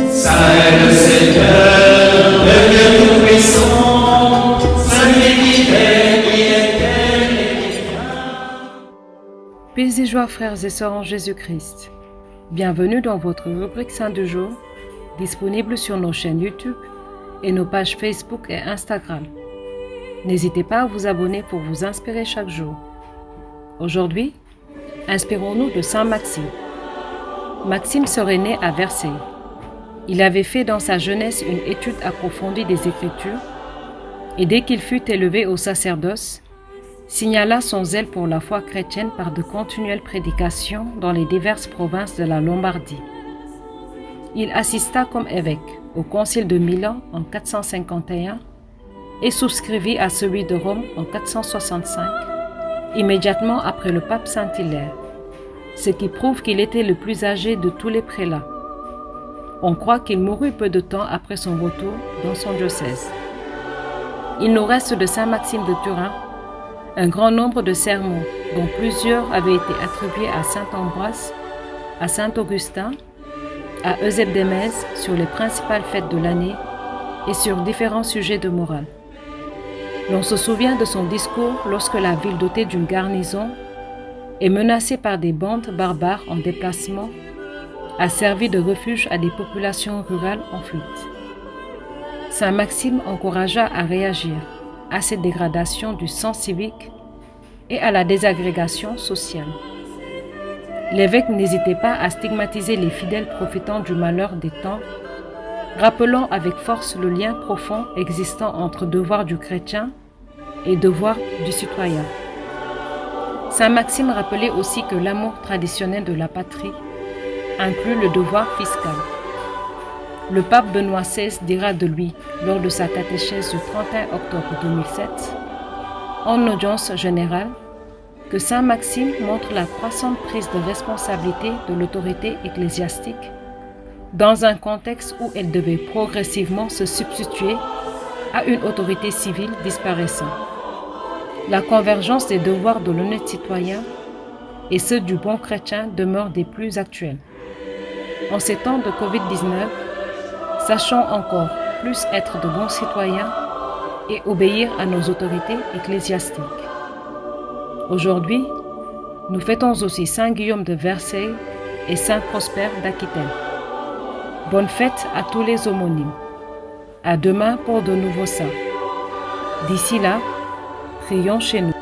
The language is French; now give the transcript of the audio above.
Saint le Seigneur, le Dieu tout-puissant, celui qui est, qui était et qui vient. Paix et joie, frères et sœurs en Jésus-Christ. Bienvenue dans votre rubrique Saint du jour, disponible sur nos chaînes YouTube et nos pages Facebook et Instagram. N'hésitez pas à vous abonner pour vous inspirer chaque jour. Aujourd'hui, inspirons-nous de Saint Maxime. Maxime serait né à Versailles. Il avait fait dans sa jeunesse une étude approfondie des Écritures et dès qu'il fut élevé au sacerdoce, signala son zèle pour la foi chrétienne par de continuelles prédications dans les diverses provinces de la Lombardie. Il assista comme évêque au concile de Milan en 451 et souscrivit à celui de Rome en 465, immédiatement après le pape Saint-Hilaire, ce qui prouve qu'il était le plus âgé de tous les prélats. On croit qu'il mourut peu de temps après son retour dans son diocèse. Il nous reste de Saint Maxime de Turin un grand nombre de sermons, dont plusieurs avaient été attribués à saint Ambroise, à saint Augustin, à Eusèbe d'Émèse sur les principales fêtes de l'année et sur différents sujets de morale. L'on se souvient de son discours lorsque la ville dotée d'une garnison et menacée par des bandes barbares en déplacement a servi de refuge à des populations rurales en fuite. Saint Maxime encouragea à réagir à cette dégradation du sens civique et à la désagrégation sociale. L'évêque n'hésitait pas à stigmatiser les fidèles profitant du malheur des temps, rappelant avec force le lien profond existant entre devoir du chrétien et devoir du citoyen. Saint Maxime rappelait aussi que l'amour traditionnel de la patrie inclut le devoir fiscal. Le pape Benoît XVI dira de lui, lors de sa catéchèse du 31 octobre 2007, en audience générale, que Saint Maxime montre la croissante prise de responsabilité de l'autorité ecclésiastique dans un contexte où elle devait progressivement se substituer à une autorité civile disparaissant. La convergence des devoirs de l'honnête citoyen et ceux du bon chrétien demeurent des plus actuels. En ces temps de Covid-19, sachons encore plus être de bons citoyens et obéir à nos autorités ecclésiastiques. Aujourd'hui, nous fêtons aussi Saint Guillaume de Versailles et Saint Prosper d'Aquitaine. Bonne fête à tous les homonymes. À demain pour de nouveaux saints. D'ici là, prions chez nous.